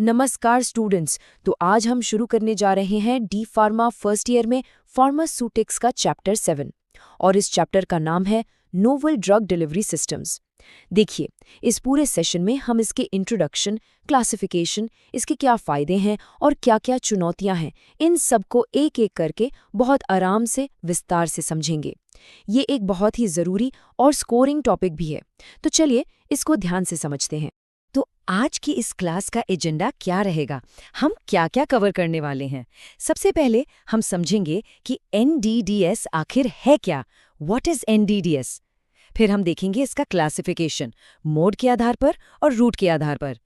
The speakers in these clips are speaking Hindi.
नमस्कार स्टूडेंट्स। तो आज हम शुरू करने जा रहे हैं डी फार्मा फर्स्ट ईयर में फार्मास्यूटिक्स का चैप्टर 7 और इस चैप्टर का नाम है नोवेल ड्रग डिलीवरी सिस्टम्स। देखिए, इस पूरे सेशन में हम इसके इंट्रोडक्शन, क्लासिफिकेशन, इसके क्या फ़ायदे हैं और क्या-क्या चुनौतियां हैं, इन सब को एक-एक करके बहुत आराम से विस्तार से समझेंगे। ये एक बहुत ही ज़रूरी और स्कोरिंग टॉपिक भी है, तो चलिए इसको ध्यान से समझते हैं। तो आज की इस क्लास का एजेंडा क्या रहेगा, हम क्या क्या कवर करने वाले हैं। सबसे पहले हम समझेंगे कि NDDS आखिर है क्या, व्हाट इज NDDS। फिर हम देखेंगे इसका क्लासिफिकेशन, मोड के आधार पर और रूट के आधार पर।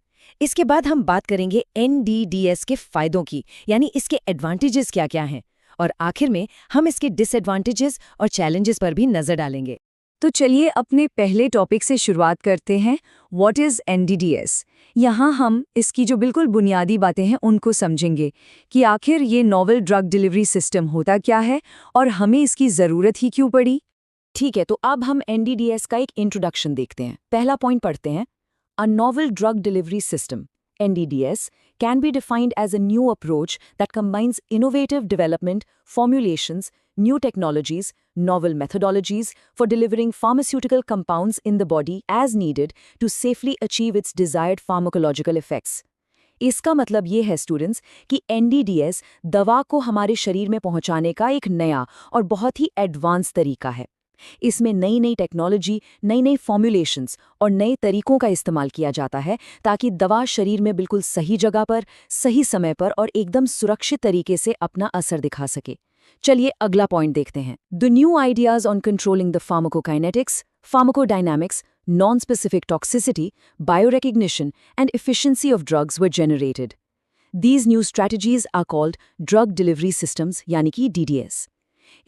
इसके बाद हम बात करेंगे NDDS के फायदों की, यानी इसके एडवांटेजेस क्या क्या हैं। और आखिर में हम इसके डिसएडवांटेजेस और चैलेंजेस पर भी नजर डालेंगे। तो चलिए अपने पहले टॉपिक से शुरुआत करते हैं, व्हाट इज़ NDDS। यहाँ हम इसकी जो बिल्कुल बुनियादी बातें हैं उनको समझेंगे कि आखिर ये नोवेल ड्रग डिलीवरी सिस्टम होता क्या है और हमें इसकी ज़रूरत ही क्यों पड़ी। ठीक है, तो अब हम NDDS का एक इंट्रोडक्शन देखते हैं। पहला पॉइंट पढ़ते हैं। अ novel drug delivery system NDDS can be defined as a new approach that combines innovative development, formulations, new technologies, novel methodologies for delivering pharmaceutical compounds in the body as needed to safely achieve its desired pharmacological effects. इसका मतलब ये है स्टूडेंट्स कि NDDS दवा को हमारे शरीर में पहुंचाने का एक नया और बहुत ही एडवांस तरीका है। इसमें नई नई टेक्नोलॉजी, नई नई फॉर्मुलेशंस और नए तरीकों का इस्तेमाल किया जाता है ताकि दवा शरीर में बिल्कुल सही जगह पर, सही समय पर और एकदम सुरक्षित तरीके से अपना असर दिखा सके। चलिए अगला पॉइंट देखते हैं। The new ideas on controlling the pharmacokinetics, pharmacodynamics, non-specific toxicity, biorecognition, and efficiency of drugs were generated. These new strategies are called drug delivery systems, यानी कि DDS।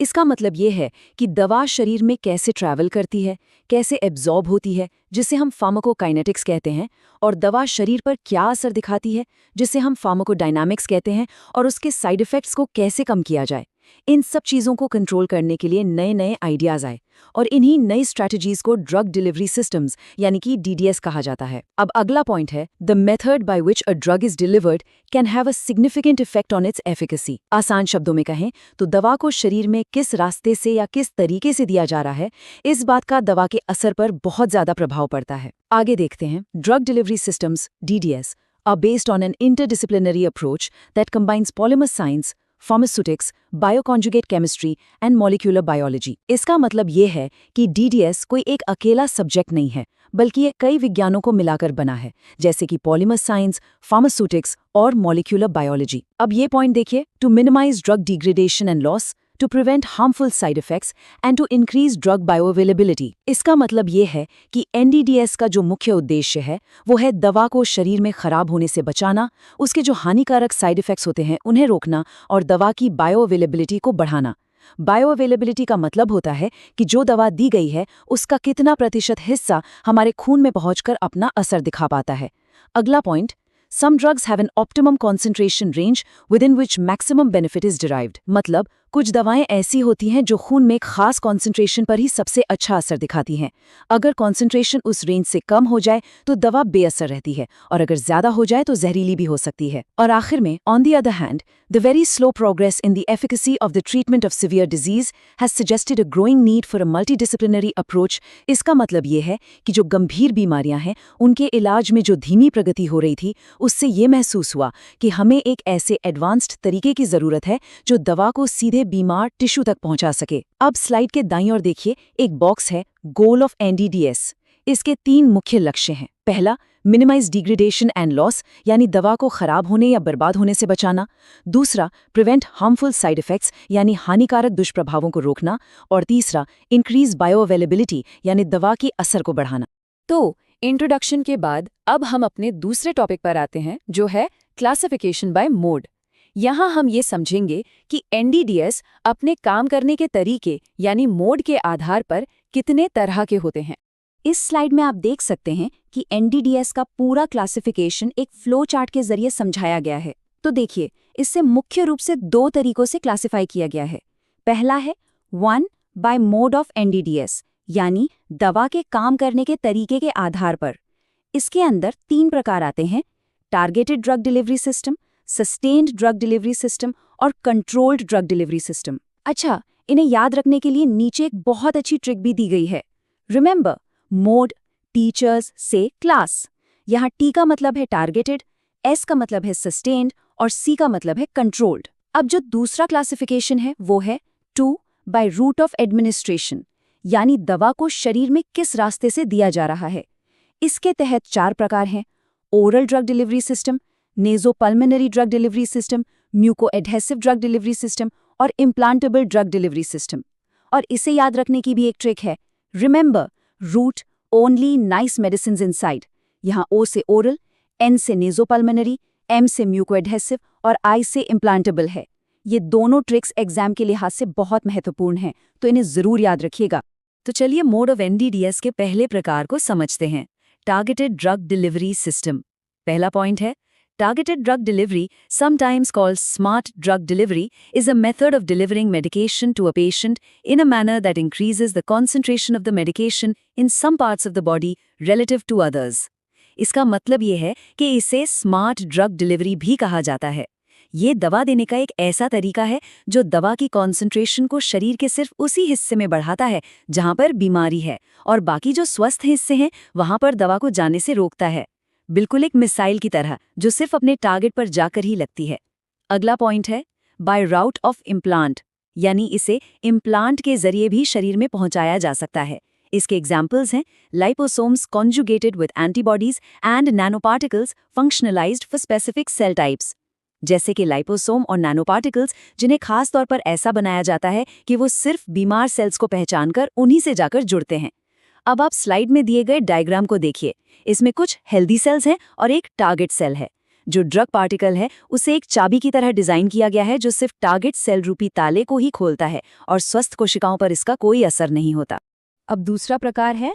इसका मतलब ये है कि दवा शरीर में कैसे ट्रैवल करती है, कैसे एब्जॉर्ब होती है, जिसे हम फार्माकोकाइनेटिक्स कहते हैं, और दवा शरीर पर क्या असर दिखाती है, जिसे हम फार्माकोडायनामिक्स कहते हैं, और उसके साइड इफ़ेक्ट्स को कैसे कम किया जाए। इन सब चीज़ों को कंट्रोल करने के लिए नए नए आइडियाज़ आए और इन्हीं नई स्ट्रैटेजीज़ को ड्रग डिलीवरी सिस्टम्स यानी कि DDS कहा जाता है। अब अगला पॉइंट है, the method by which a drug is delivered can have a significant effect on it's efficacy. आसान शब्दों में कहें तो दवा को शरीर में किस रास्ते से या किस तरीके से दिया जा रहा है, इस बात का दवा के असर पर बहुत ज़्यादा प्रभाव पड़ता है। आगे देखते हैं। Drug delivery systems DDS are based on an interdisciplinary approach that combines polymer science, pharmaceutics, bioconjugate chemistry and molecular biology. इसका मतलब ये है कि DDS कोई एक अकेला सब्जेक्ट नहीं है, बल्कि ये कई विज्ञानों को मिलाकर बना है, जैसे कि पॉलीमर साइंस, फार्मास्यूटिक्स और मॉलिक्यूलर बायोलॉजी। अब ये पॉइंट देखिए, to minimize drug degradation and loss, to prevent harmful side effects and to increase drug bioavailability। इसका मतलब ये है कि NDDS का जो मुख्य उद्देश्य है वो है दवा को शरीर में खराब होने से बचाना, उसके जो हानिकारक साइड इफेक्ट्स होते हैं उन्हें रोकना और दवा की बायोअवेलेबिलिटी को बढ़ाना। बायोअवेलेबिलिटी का मतलब होता है कि जो दवा दी गई है उसका कितना प्रतिशत हिस्सा हमारे खून में पहुंचकर अपना असर दिखा पाता है। अगला point, Some drugs have an optimum concentration range within which maximum benefit is derived। मतलब कुछ दवाएं ऐसी होती हैं जो खून में एक खास कॉन्सेंट्रेशन पर ही सबसे अच्छा असर दिखाती हैं। अगर कॉन्सेंट्रेशन उस रेंज से कम हो जाए तो दवा बेअसर रहती है और अगर ज्यादा हो जाए तो जहरीली भी हो सकती है। और आखिर में, on the other hand, the very slow progress in the efficacy of the treatment of severe disease has suggested a growing need for a multidisciplinary approach. इसका मतलब ये है कि जो गंभीर बीमारियां हैं उनके इलाज में जो धीमी प्रगति हो रही थी, उससे ये महसूस हुआ कि हमें एक ऐसे एडवांस्ड तरीके की जरूरत है जो दवा को सीधे बीमार टिश्यू तक पहुंचा सके। अब स्लाइड के दाईं ओर देखिए, एक बॉक्स है, गोल ऑफ NDDS। इसके 3 मुख्य लक्ष्य हैं। पहला, मिनिमाइज डिग्रेडेशन एंड लॉस, यानी दवा को खराब होने या बर्बाद होने से बचाना। दूसरा, प्रिवेंट हार्मफुल साइड इफेक्ट्स, यानी हानिकारक दुष्प्रभावों को रोकना। और तीसरा, इंक्रीज बायोअवेलेबिलिटी, यानी दवा की असर को बढ़ाना। तो इंट्रोडक्शन के बाद अब हम अपने दूसरे टॉपिक पर आते हैं, जो है क्लासिफिकेशन बाय मोड। यहाँ हम ये समझेंगे कि NDDS अपने काम करने के तरीके यानी मोड के आधार पर कितने तरह के होते हैं। इस स्लाइड में आप देख सकते हैं कि NDDS का पूरा क्लासिफिकेशन एक फ्लो चार्ट के जरिए समझाया गया है। तो देखिए, इससे मुख्य रूप से 2 तरीकों से क्लासिफाई किया गया है। पहला है 1 बाय मोड ऑफ NDDS, यानी दवा के काम करने के तरीके के आधार पर। इसके अंदर 3 प्रकार आते हैं। Targeted drug delivery system, sustained drug delivery system और कंट्रोल्ड ड्रग डिलीवरी सिस्टम। अच्छा, इन्हें याद रखने के लिए नीचे एक बहुत अच्छी ट्रिक भी दी गई है। रिमेंबर, मोड, टीचर्स से क्लास। यहाँ टी का मतलब है टारगेटेड, एस का मतलब है सस्टेन्ड और सी का मतलब है कंट्रोल्ड। अब जो दूसरा क्लासिफिकेशन है वो है 2 बाय रूट ऑफ एडमिनिस्ट्रेशन, यानी दवा को शरीर में किस रास्ते से दिया जा रहा है। इसके तहत 4 प्रकार हैं: oral drug delivery system, nasopulmonary drug delivery system, muco adhesive drug delivery system और इम्प्लांटेबल ड्रग डिलीवरी सिस्टम। और इसे याद रखने की भी एक ट्रिक है। Remember, route only nice medicines inside. यहाँ ओ से ओरल, एन से नेज़ोपल्मोनरी, एम से म्यूको एडहेसिव और आई से इम्प्लांटेबल है। ये दोनों ट्रिक्स एग्जाम के लिहाज से बहुत महत्वपूर्ण हैं, तो इन्हें जरूर याद रखिएगा। तो चलिए मोड ऑफ एनडीडीएस के पहले प्रकार को समझते हैं, टारगेटेड ड्रग डिलीवरी सिस्टम। पहला पॉइंट है, targeted drug delivery, sometimes called smart drug delivery, is a method of delivering medication to a patient in a manner that increases the concentration of the medication in some parts of the body relative to others. इसका मतलब ये है कि इसे स्मार्ट ड्रग डिलीवरी भी कहा जाता है। ये दवा देने का एक ऐसा तरीका है जो दवा की कॉन्सेंट्रेशन को शरीर के सिर्फ उसी हिस्से में बढ़ाता है जहां पर बीमारी है, और बाकी जो स्वस्थ हिस्से हैं वहां पर दवा को जाने से रोकता है। बिल्कुल एक मिसाइल की तरह जो सिर्फ अपने टारगेट पर जाकर ही लगती है। अगला पॉइंट है बाय राउट ऑफ इम्प्लांट, यानी इसे इम्प्लांट के जरिए भी शरीर में पहुंचाया जा सकता है। इसके एग्जाम्पल्स हैं liposomes conjugated with antibodies and nanoparticles functionalized for specific cell types. जैसे कि लाइपोसोम और नैनोपार्टिकल्स जिन्हें खास तौर पर ऐसा बनाया जाता है कि वो सिर्फ बीमार सेल्स को पहचानकर उन्हीं से जाकर जुड़ते हैं। अब आप स्लाइड में दिए गए डायग्राम को देखिए। इसमें कुछ हेल्दी सेल्स हैं और एक टारगेट सेल है। जो ड्रग पार्टिकल है उसे एक चाबी की तरह डिजाइन किया गया है जो सिर्फ टारगेट सेल रूपी ताले को ही खोलता है और स्वस्थ कोशिकाओं पर इसका कोई असर नहीं होता। अब दूसरा प्रकार है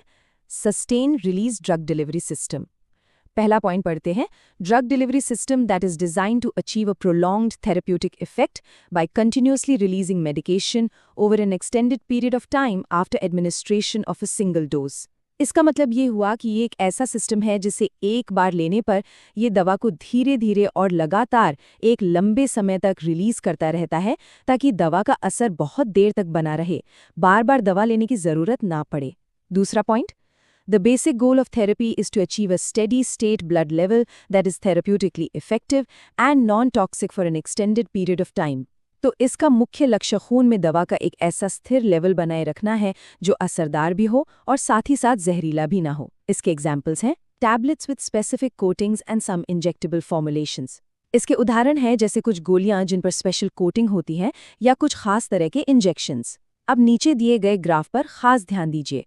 sustain release drug delivery system. पहला पॉइंट पढ़ते हैं, drug delivery system that is designed to achieve a prolonged therapeutic effect by continuously releasing medication over an extended period of time after administration of a single dose. इसका मतलब ये हुआ कि ये एक ऐसा सिस्टम है जिसे एक बार लेने पर ये दवा को धीरे धीरे और लगातार एक लंबे समय तक रिलीज करता रहता है ताकि दवा का असर बहुत देर तक बना रहे, बार बार दवा लेने की जरूरत ना पड़े। दूसरा point, The basic goal of therapy is to achieve a steady-state blood level that is therapeutically effective and non-toxic for an extended period of time. तो इसका मुख्य लक्ष्य खून में दवा का एक ऐसा स्थिर लेवल बनाए रखना है जो असरदार भी हो और साथ ही साथ जहरीला भी ना हो। इसके एग्जाम्पल्स हैं tablets with specific coatings and some injectable formulations. इसके उदाहरण हैं जैसे कुछ गोलियां जिन पर स्पेशल कोटिंग होती है या कुछ खास तरह के इंजेक्शंस। अब नीचे दिए गए ग्राफ पर खास ध्यान दीजिए।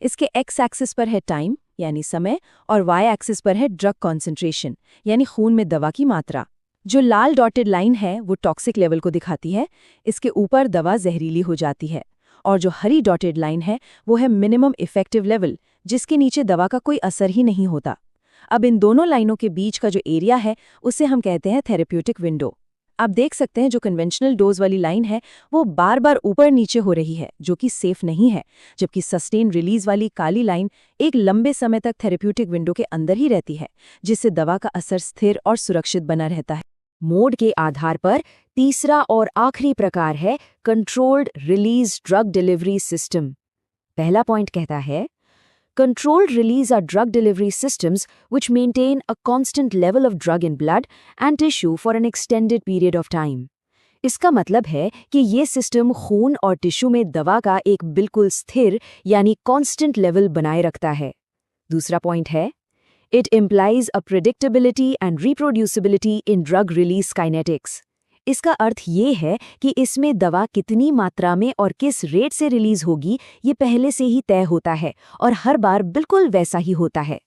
इसके एक्स एक्सिस पर है टाइम यानी समय और वाई एक्सिस पर है ड्रग कॉन्सेंट्रेशन यानी खून में दवा की मात्रा। जो लाल डॉटेड लाइन है वो टॉक्सिक लेवल को दिखाती है, इसके ऊपर दवा जहरीली हो जाती है, और जो हरी डॉटेड लाइन है वो है मिनिमम इफेक्टिव लेवल जिसके नीचे दवा का कोई असर ही नहीं होता। अब इन दोनों लाइनों के बीच का जो एरिया है उसे हम कहते हैं थेरेप्यूटिक विंडो। आप देख सकते हैं जो कन्वेंशनल डोज वाली लाइन है वो बार बार ऊपर नीचे हो रही है जो कि सेफ नहीं है, जबकि सस्टेन रिलीज वाली काली लाइन एक लंबे समय तक थेरेप्यूटिक विंडो के अंदर ही रहती है जिससे दवा का असर स्थिर और सुरक्षित बना रहता है। मोड के आधार पर तीसरा और आखिरी प्रकार है controlled release drug delivery system. पहला पॉइंट कहता है Controlled release are drug delivery systems which maintain a constant level of drug in blood and tissue for an extended period of time. इसका मतलब है कि ये सिस्टम खून और टिश्यू में दवा का एक बिल्कुल स्थिर यानी कांस्टेंट लेवल बनाए रखता है। दूसरा पॉइंट है It implies a predictability and reproducibility in drug release kinetics. इसका अर्थ ये है कि इसमें दवा कितनी मात्रा में और किस रेट से रिलीज होगी ये पहले से ही तय होता है और हर बार बिल्कुल वैसा ही होता है।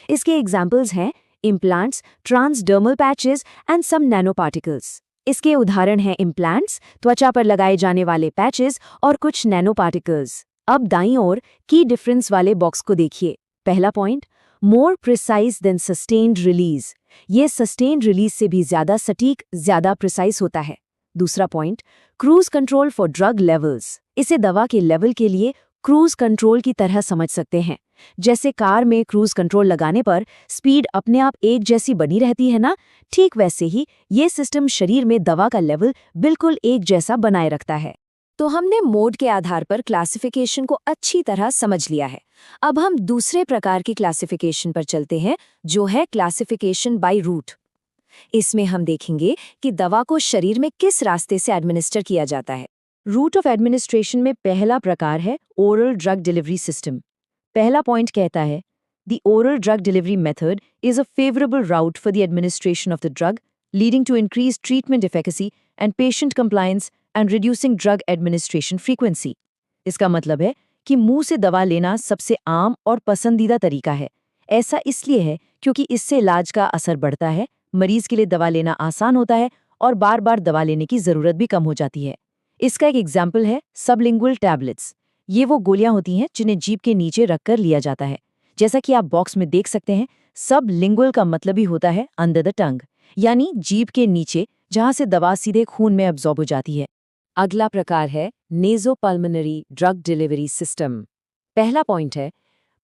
इसके एग्जाम्पल्स हैं implants, transdermal patches and some nanoparticles. इसके उदाहरण हैं इम्प्लांट्स, त्वचा पर लगाए जाने वाले पैचेस और कुछ नैनोपार्टिकल्स। अब दाईं ओर की डिफरेंस वाले बॉक्स को देखिए। पहला point, more precise than sustained release. ये सस्टेन्ड रिलीज से भी ज्यादा सटीक, ज्यादा प्रिसाइज होता है। दूसरा point, cruise control for drug levels. इसे दवा के लेवल के लिए क्रूज कंट्रोल की तरह समझ सकते हैं। जैसे कार में क्रूज कंट्रोल लगाने पर स्पीड अपने आप एक जैसी बनी रहती है ना, ठीक वैसे ही ये सिस्टम शरीर में दवा का लेवल बिल्कुल एक जैसा बनाए रखता है। तो हमने मोड के आधार पर क्लासिफिकेशन को अच्छी तरह समझ लिया है। अब हम दूसरे प्रकार की क्लासिफिकेशन पर चलते हैं, जो है क्लासिफिकेशन बाय रूट। इसमें हम देखेंगे कि दवा को शरीर में किस रास्ते से एडमिनिस्टर किया जाता है। रूट ऑफ एडमिनिस्ट्रेशन में पहला प्रकार है ओरल ड्रग डिलीवरी सिस्टम। पहला पॉइंट कहता है, the oral drug delivery method is a favorable route for the administration of the drug, leading to increase treatment efficacy and patient compliance and reducing drug administration frequency. इसका मतलब है कि मुंह से दवा लेना सबसे आम और पसंदीदा तरीका है। ऐसा इसलिए है क्योंकि इससे इलाज का असर बढ़ता है, मरीज के लिए दवा लेना आसान होता है और बार बार दवा लेने की जरूरत भी कम हो जाती है। इसका एक एग्जाम्पल है सबलिंगुअल टैबलेट्स। ये वो गोलियां होती हैं जिन्हें जीभ के नीचे रखकर लिया जाता है। जैसा कि आप बॉक्स में देख सकते हैं, सबलिंगुअल का मतलब ही होता है अंडर द टंग, यानी जीभ के नीचे, जहां से दवा सीधे खून में अब्जॉर्ब हो जाती है। अगला प्रकार है नेज़ोपल्मोनरी ड्रग डिलीवरी सिस्टम। पहला पॉइंट है,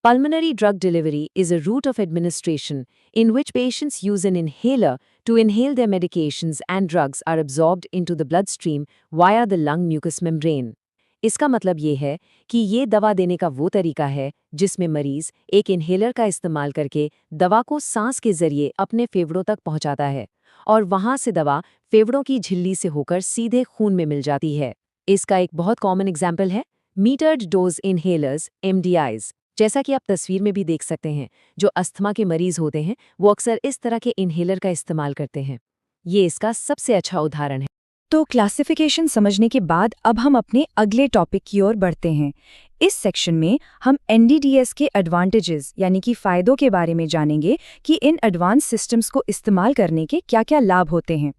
pulmonary drug delivery is a route of administration in which patients use an inhaler to inhale their medications and drugs are absorbed into the bloodstream via the lung mucous membrane. इसका मतलब ये है कि ये दवा देने का वो तरीका है जिसमें मरीज एक इन्हेलर का इस्तेमाल करके दवा को सांस के जरिए अपने फेफड़ों तक पहुंचाता है और वहां से दवा फेफड़ों की झिल्ली से होकर सीधे खून में मिल जाती है। इसका एक बहुत कॉमन एग्जाम्पल है मीटर्ड डोज इन्हेलर्स, MDIs। जैसा कि आप तस्वीर में भी देख सकते हैं, जो अस्थमा के मरीज होते हैं वो अक्सर इस तरह के इन्हेलर का इस्तेमाल करते हैं। ये इसका सबसे अच्छा उदाहरण है। तो क्लासिफिकेशन समझने के बाद अब हम अपने अगले टॉपिक की ओर बढ़ते हैं। इस सेक्शन में हम NDDS के एडवांटेजेस यानी कि फ़ायदों के बारे में जानेंगे कि इन एडवांस सिस्टम्स को इस्तेमाल करने के क्या-क्या लाभ होते हैं।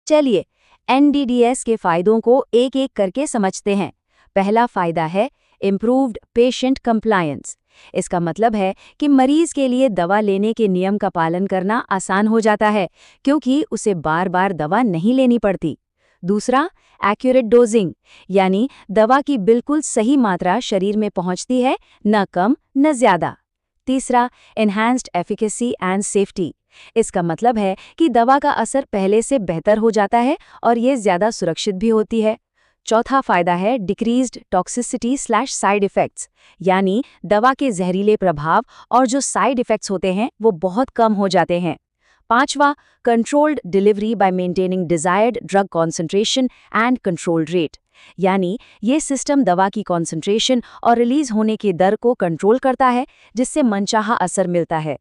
चलिए NDDS के फ़ायदों को एक एक करके समझते हैं। पहला फ़ायदा है इम्प्रूव्ड पेशेंट कंप्लायंस। इसका मतलब है कि मरीज के लिए दवा लेने के नियम का पालन करना आसान हो जाता है क्योंकि उसे बार बार दवा नहीं लेनी पड़ती। दूसरा, एक्यूरेट डोजिंग, यानी दवा की बिल्कुल सही मात्रा शरीर में पहुंचती है, न कम न ज्यादा। तीसरा, एनहांस्ड एफिकेसी एंड सेफ्टी। इसका मतलब है कि दवा का असर पहले से बेहतर हो जाता है और ये ज्यादा सुरक्षित भी होती है। चौथा फायदा है डिक्रीज्ड टॉक्सिसिटी / साइड इफेक्ट्स, यानी दवा के जहरीले प्रभाव और जो साइड इफेक्ट्स होते हैं वो बहुत कम हो जाते हैं। पांचवा, controlled delivery bye maintaining desired drug concentration and controlled rate, यानी ये सिस्टम दवा की कॉन्सेंट्रेशन और रिलीज होने की दर को कंट्रोल करता है जिससे मनचाहा असर मिलता है।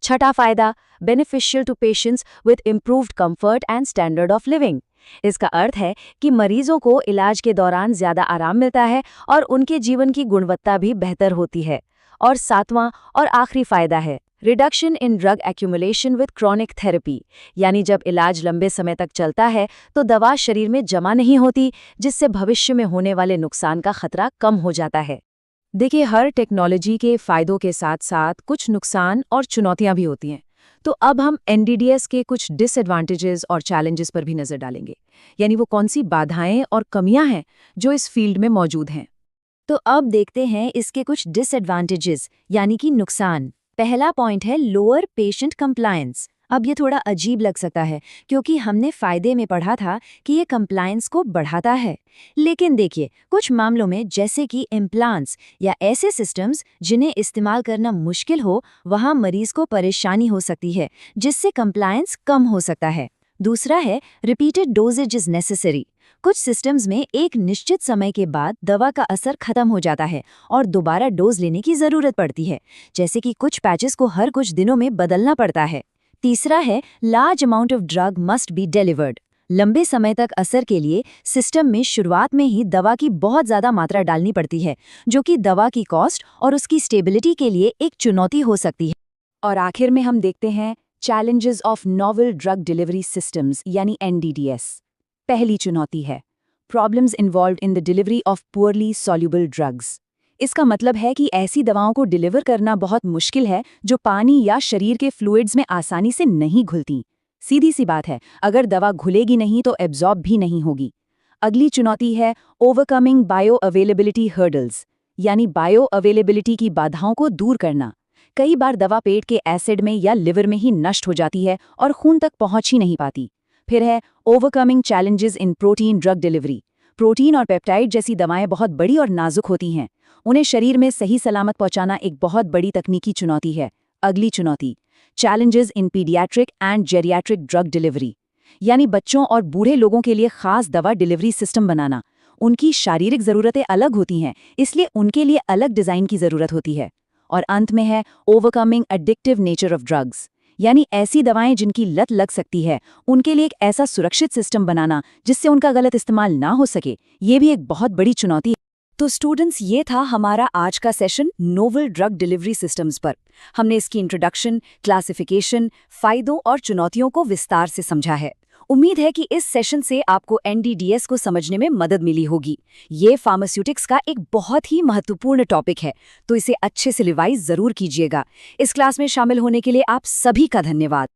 छठा फायदा, beneficial to patients with improved comfort and standard of living. इसका अर्थ है कि मरीजों को इलाज के दौरान ज्यादा आराम मिलता है और उनके जीवन की गुणवत्ता भी बेहतर होती है। और सातवां और आखिरी फायदा है reduction in drug accumulation with chronic therapy, यानी जब इलाज लंबे समय तक चलता है तो दवा शरीर में जमा नहीं होती, जिससे भविष्य में होने वाले नुकसान का खतरा कम हो जाता है। देखिए, हर टेक्नोलॉजी के फायदों के साथ साथ कुछ नुकसान और चुनौतियां भी होती हैं। तो अब हम NDDS के कुछ डिसएडवांटेजेस और चैलेंजेस पर भी नजर डालेंगे, यानी वो कौन सी बाधाएं और कमियां हैं जो इस फील्ड में मौजूद हैं। तो अब देखते हैं इसके कुछ डिसएडवांटेजेस यानी कि नुकसान। पहला पॉइंट है लोअर पेशेंट कंप्लायंस। अब ये थोड़ा अजीब लग सकता है क्योंकि हमने फायदे में पढ़ा था कि ये कंप्लायंस को बढ़ाता है, लेकिन देखिए कुछ मामलों में जैसे कि इम्प्लांट्स या ऐसे सिस्टम्स जिन्हें इस्तेमाल करना मुश्किल हो, वहाँ मरीज को परेशानी हो सकती है जिससे कंप्लायंस कम हो सकता है। दूसरा है रिपीटेड डोजेज इज नेसेसरी। कुछ सिस्टम्स में एक निश्चित समय के बाद दवा का असर खत्म हो जाता है और दोबारा डोज लेने की जरूरत पड़ती है, जैसे कि कुछ पैचेस को हर कुछ दिनों में बदलना पड़ता है। तीसरा है large amount of drug must be delivered. लंबे समय तक असर के लिए सिस्टम में शुरुआत में ही दवा की बहुत ज़्यादा मात्रा डालनी पड़ती है, जो कि दवा की कॉस्ट और उसकी स्टेबिलिटी के लिए एक चुनौती हो सकती है। और आखिर में हम देखते हैं challenges of novel drug delivery systems यानी NDDS। पहली चुनौती है problems involved in the delivery of poorly soluble drugs. इसका मतलब है कि ऐसी दवाओं को डिलीवर करना बहुत मुश्किल है जो पानी या शरीर के फ्लूइड्स में आसानी से नहीं घुलती। सीधी सी बात है, अगर दवा घुलेगी नहीं तो एब्जॉर्ब भी नहीं होगी। अगली चुनौती है ओवरकमिंग बायो अवेलेबिलिटी हर्डल्स, यानी बायो अवेलेबिलिटी की बाधाओं को दूर करना। कई बार दवा पेट के एसिड में या लिवर में ही नष्ट हो जाती है और खून तक पहुंच ही नहीं पाती। फिर है overcoming challenges in protein drug delivery. Protein और पेप्टाइड जैसी दवाएं बहुत बड़ी और नाजुक होती हैं। उन्हें शरीर में सही सलामत पहुंचाना एक बहुत बड़ी तकनीकी चुनौती है। अगली चुनौती, challenges in paediatric and geriatric drug delivery, यानी बच्चों और बूढ़े लोगों के लिए खास दवा डिलीवरी सिस्टम बनाना। उनकी शारीरिक ज़रूरतें अलग होती हैं, इसलिए उनके लिए अलग डिज़ाइन की ज़रूरत होती है। और अंत में है overcoming addictive nature of drugs, यानी ऐसी दवाएं जिनकी लत लग सकती है, उनके लिए एक ऐसा सुरक्षित सिस्टम बनाना जिससे उनका गलत इस्तेमाल ना हो सके। ये भी एक बहुत बड़ी चुनौती है। तो स्टूडेंट्स, ये था हमारा आज का session novel drug delivery systems पर। हमने इसकी इंट्रोडक्शन, क्लासिफिकेशन, फायदों और चुनौतियों को विस्तार से समझा है। उम्मीद है कि इस सेशन से आपको एनडीडीएस को समझने में मदद मिली होगी। ये फार्मास्यूटिक्स का एक बहुत ही महत्वपूर्ण टॉपिक है, तो इसे अच्छे से रिवाइज जरूर कीजिएगा। इस क्लास में शामिल होने के लिए आप सभी का धन्यवाद।